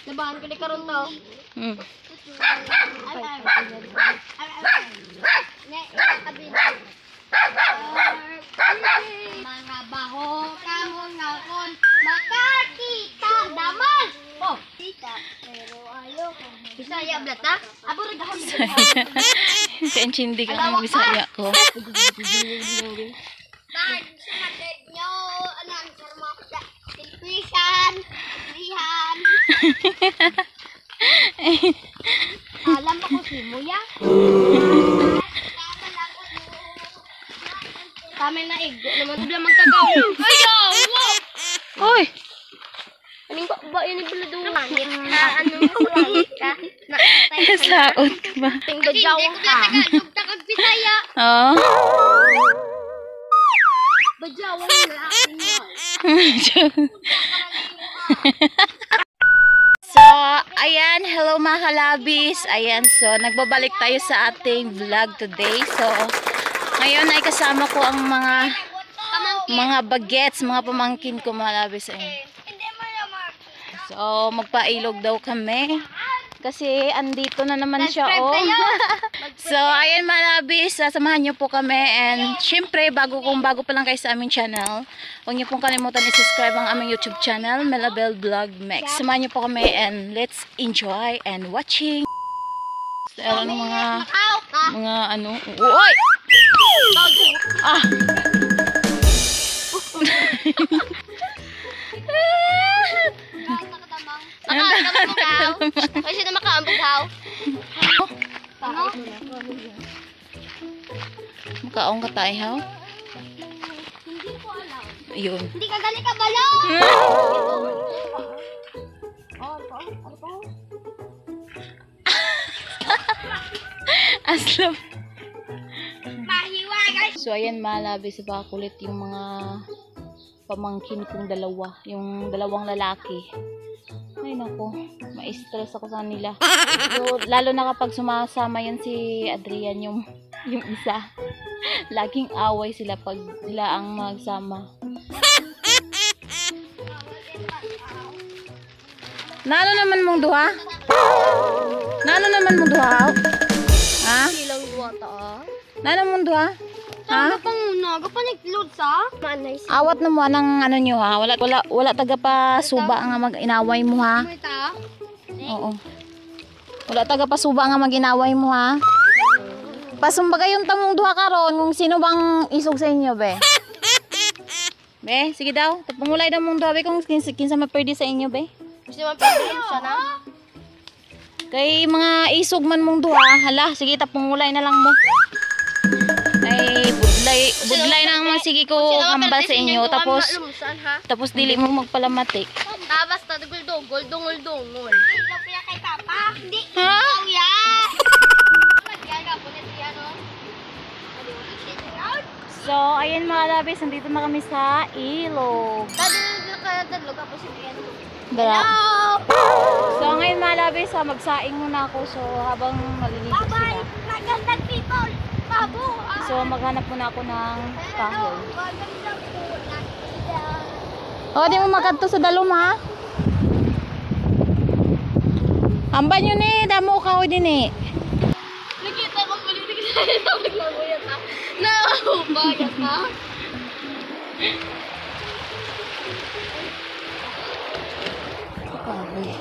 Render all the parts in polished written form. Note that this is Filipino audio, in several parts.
Nabahan ko ni karon to. Mga baho kamon ngakon makakita daman. Oh, kita pero ayo Bisaya blata. Abo ra gahon. Kaintindi ka ang Bisaya ko. Bag sumated nyo anang karma da. Tilpisan. Lihan. Alam ba ko si Muya? Kami na igo naman bigla magkagawin. Ayaw! Hoy! Aning ba yun yung bulado? Langit na ano mo langit ka? Saot ka ba? Tingdo jawang ka. Tagalog takag Bisaya. Oo. Bajawang na akin mo. So, ayan, hello mga kalabis. Ayan, so, nagbabalik tayo sa ating vlog today. So, ngayon ay kasama ko ang mga bagets, mga pamangkin ko mga labis. Ayan. So, magpailog daw kami. Kasi, andito na naman siya, oh. So, ayan mga labis, samahan niyo po kami. And, syempre, bago pa lang kayo sa aming channel, huwag niyo pong kalimutan i-subscribe ang aming YouTube channel, Melabel Vlog Mex. Samahan niyo po kami and let's enjoy and watching. So, ayan ang mga ano. Uy! Ah! Kasi na makaambog haw. Ano? Makaong ka tayo, ha? Hindi ko alam. Ayun. Hindi ka gali ka balo! Aslap. Mahiwagan! So, ayan malabi sa bakulit yung mga pamangkin kong dalawa. Yung dalawang lalaki. Ay nako, ma-stress ako sa nila. So, lalo na kapag sumasama yan si Adrian, yung isa. Laging away sila pag sila ang magsama. Nalo naman mong duha? Nalo naman mong duha? Ha? Silang buwata ah. Nalo mong duha? Ha? Ano pang muna? Gapa nag-load sa? Manay siya. Awat na mo anang ano nyo ha. Wala taga pa suba nga mag-inaway mo ha. Ita? Oo. Wala taga pa suba nga mag-inaway mo ha. Pasumbaga yung tamong duha karon kung sino bang isog sa inyo be. Be, sige daw. Tapungulay daw mong duha be kung kinsa maperde sa inyo be. Gusto mo pwede siya na? Kay mga isog man mong duha, hala, sige tapungulay na lang mo. Ay, budlay na ang sige ko kambal sa inyo tapos dili mo magpalamatik. Basta guldong-guldong-guldong. Kaya kay papa, hindi ikaw ya. So, ayan mga labis, nandito na kami sa ilog. Dadlo ka po si Ian. Hello! So, ngayon mga labis, magsaing muna ako. So, habang maliligo sila. Bye-bye! Magandang people! Babo! So, maghanap muna ako ng kahoy. O, di mo magkanto sa dalom ha? Amban yun eh, damo kahoy din eh. Nakita ko politik sa naglagoyan ha. Nakahubayat ha. Kahoy.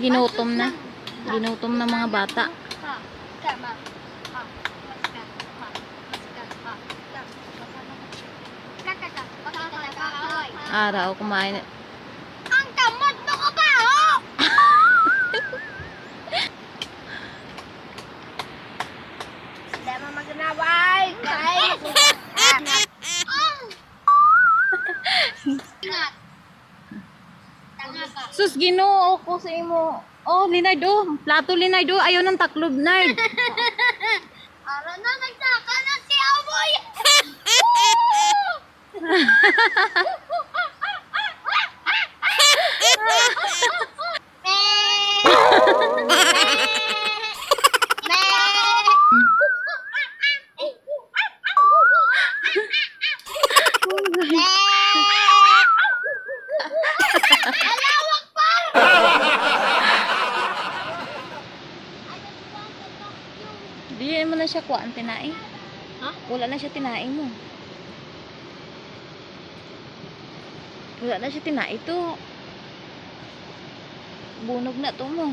Ginutom na. Ginutom na mga bata. Araw, kumain. Ang tamad mo ka ba, oh? Hindi mo magnaway. Guys. Ingat. Tanga ka. Sus, Ginoo ko sa imo. Oh, Linard, oh. Plato, Linard, oh. Ayaw ng taklob, Nard. Ara na, nagsaka na si Amoy. Di mo na siya kuhaan tinae. Ha? Wala na siya tinae mo. Wala na siya tinae to. Bunog na to mo.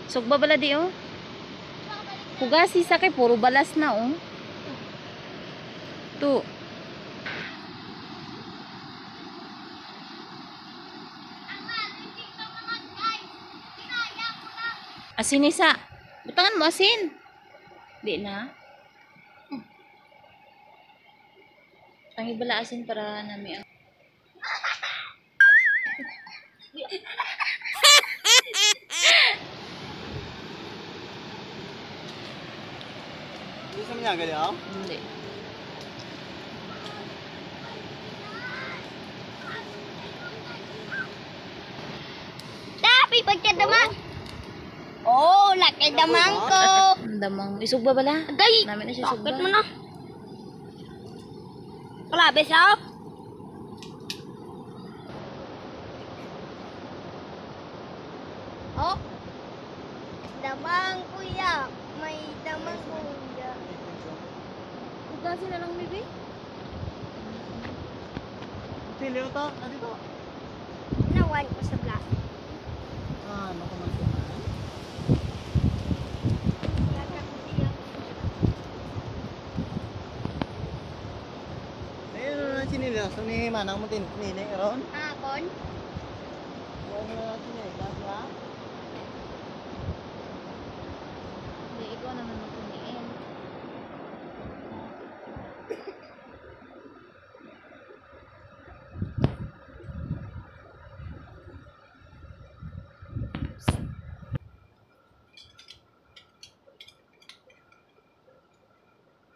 Sugba bala di oh. Hugasi sa kay puro balas na oh. To. Asin isa. Butangan mo asin. Di na. Ang ibala asin para nami ang Hindi sa mga gali, hindi. Tapi pagkadaman. Oh, laki damang ko. Ang damang. Isugba bala? Agay. Namin na siya sugba. Bakit mo na? Kalabes, oh. Oh. Damang kuya. May damang kuya. Hugasi na lang, baby. Siliw to, ano to? Nawan ko sa black. Ano ko man ayun na siniliw. So ni manang mo tinini ron. Hapon? Ayun na siniliw. Ha? Hindi, ikaw naman magpuniin.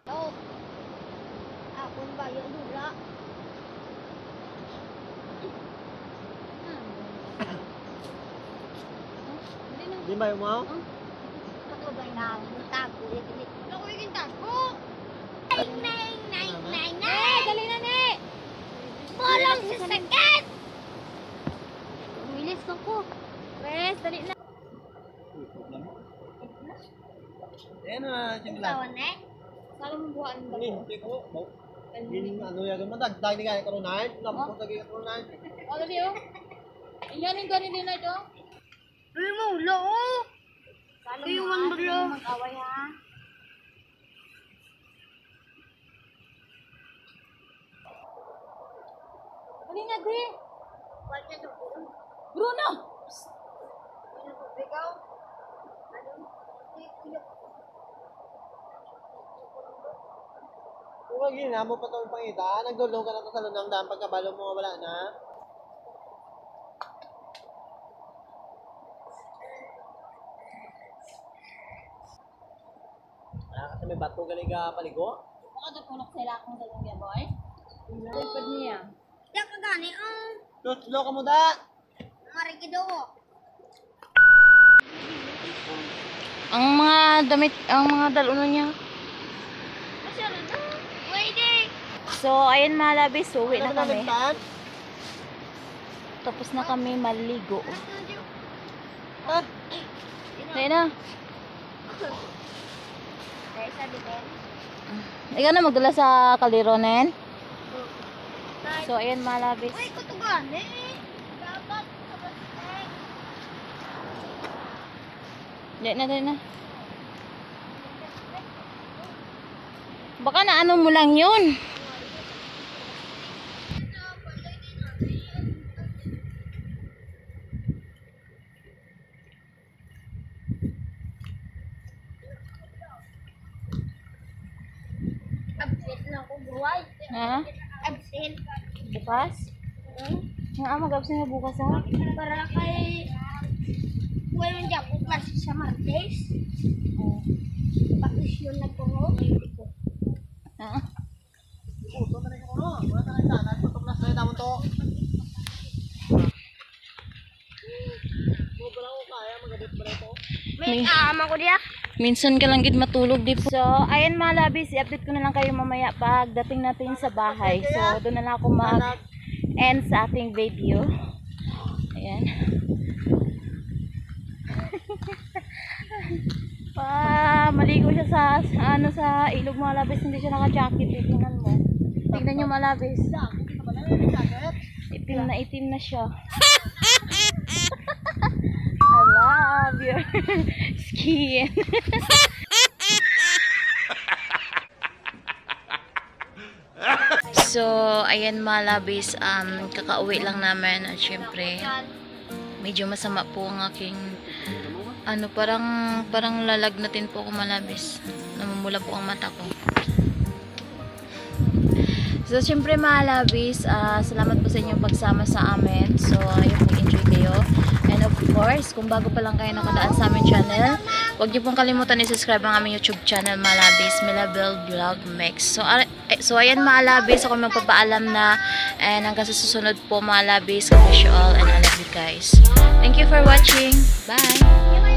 Oh. Hapon ba yung dula? Di ba yung mo? Ako ba na? Tago. Ako yung tago. Nang, nang, nang, nang, nang. Dali na, ne! Walang sasakit! Umilis ako. Pres, dali na. Ayun na siniliw. Tawan eh. Sala mo buhaan ba? Hindi ko. Din ano yan mo dagdag ni kay karunan. Tapos lagi karunan. O, dali oh. Iyan yung ganin nila ito. Uy, maulo oh. Iwan mo lo. Mag-away ha. Dali na, di. Wala na to. Bruno! Ikaw? Kung lagi na mo pa itong pangita, nagdulong ka na to sa lunang daan pagkabalo mo wala na. Kasi may bato gali ka paligo. Baka dapulok sila akong dalong yan, boy. Ipad niya. Diyan ka gani ang Tutlo ka mo da. marikido ko. Ang mga damit, ang mga dalono niya. Masyado na. Waiting. So, ayun mga labis, uwi na kami. Nalimtan? Tapos na kami maligo. Ha? Ayun na. Dahil sa diben. Ikaw na magdala sa kalironen. So, ayun mga labis. Uy, kutugan eh. Dapat sa bastek. Dahil na. Baka na ano mo lang yun. Absent na ako, buhay. Ha? Absent. Bukas? Nga, mag-absent na bukas ha? Para kay... Walang dyan ko klase sa Martes. Oo. Bakisyon na ko. Ha? Puto na rin ako, no? Wala na rin sana. Patuklas na rin naman to. Wala ko kaya, magabit ba ito? May ama ko diya. Minsan ka lang gid matulog di po. So, ayan mga labis, i-update ko na lang kayo mamaya pagdating natin sa bahay. So, doon na lang ako mag-end sa ating video. Ayan. Maligo siya sa sa ilog mga labis, hindi siya naka-jacket. Tingnan mo. Tingnan niyo mga labis. Itim na siya. I love your skin. So, ayan mga labis, kakauwi lang namin at syempre medyo masama po ang aking parang lalagnatin po ako malabis. Namumula po ang mata ko. So, syempre mga labis, salamat po sa inyong pagsama sa amin. So, ayun, mag-enjoy kayo. And of course, kung bago pa lang kayo nakadaan sa aming channel, huwag niyo pong kalimutan i-subscribe ang aming YouTube channel, mga labis, Milabel Vlog Mix. So, ayan mga labis, ako magpapaalam na. And hanggang sa susunod po mga labis, God bless you all and I love you guys. Thank you for watching. Bye!